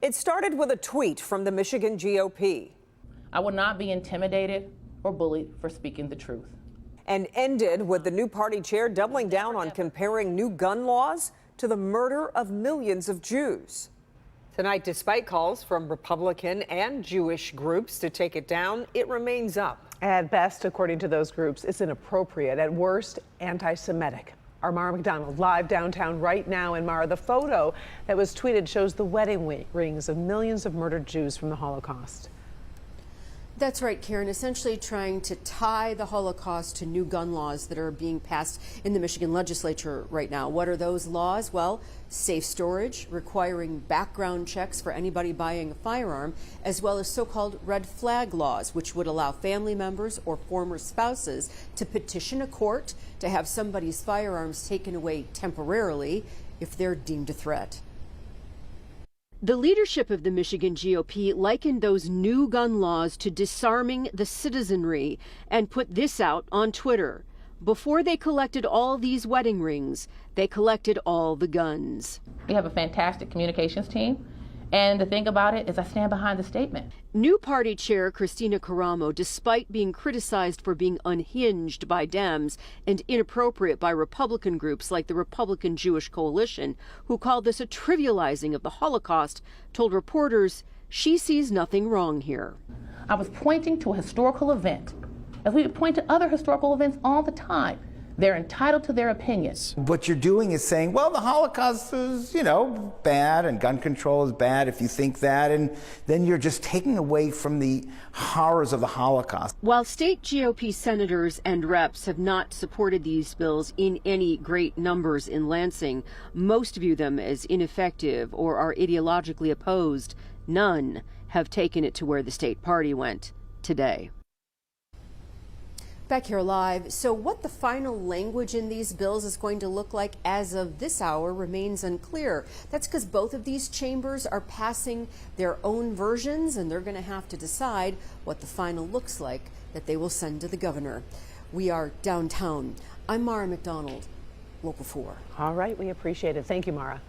It started with a tweet from the Michigan GOP. I will not be intimidated or bullied for speaking the truth. And ended with the new party chair doubling down on comparing new gun laws to the murder of millions of Jews. Tonight, despite calls from Republican and Jewish groups to take it down, it remains up. At best, according to those groups, it's inappropriate. At worst, anti-Semitic. Our Mara McDonald live downtown right now. And Mara, the photo that was tweeted shows the wedding rings of millions of murdered Jews from the Holocaust. That's right, Karen. Essentially trying to tie the Holocaust to new gun laws that are being passed in the Michigan legislature right now. What are those laws? Well, safe storage, requiring background checks for anybody buying a firearm, as well as so-called red flag laws, which would allow family members or former spouses to petition a court to have somebody's firearms taken away temporarily if they're deemed a threat. The leadership of the Michigan GOP likened those new gun laws to disarming the citizenry and put this out on Twitter. Before they collected all these wedding rings, they collected all the guns. We have a fantastic communications team. And the thing about it is I stand behind the statement. New party chair Christina Caramo, despite being criticized for being unhinged by Dems and inappropriate by Republican groups like the Republican Jewish Coalition, who called this a trivializing of the Holocaust, told reporters she sees nothing wrong here. I was pointing to a historical event, as we would point to other historical events all the time. They're entitled to their opinions. What you're doing is saying, well, the Holocaust is, bad, and gun control is bad if you think that, and then you're just taking away from the horrors of the Holocaust. While state GOP senators and reps have not supported these bills in any great numbers in Lansing, most view them as ineffective or are ideologically opposed. None have taken it to where the state party went today. Back here live. So what the final language in these bills is going to look like as of this hour remains unclear. That's because both of these chambers are passing their own versions, and they're going to have to decide what the final looks like that they will send to the governor. We are downtown. I'm Mara McDonald, Local 4. All right, we appreciate it. Thank you, Mara.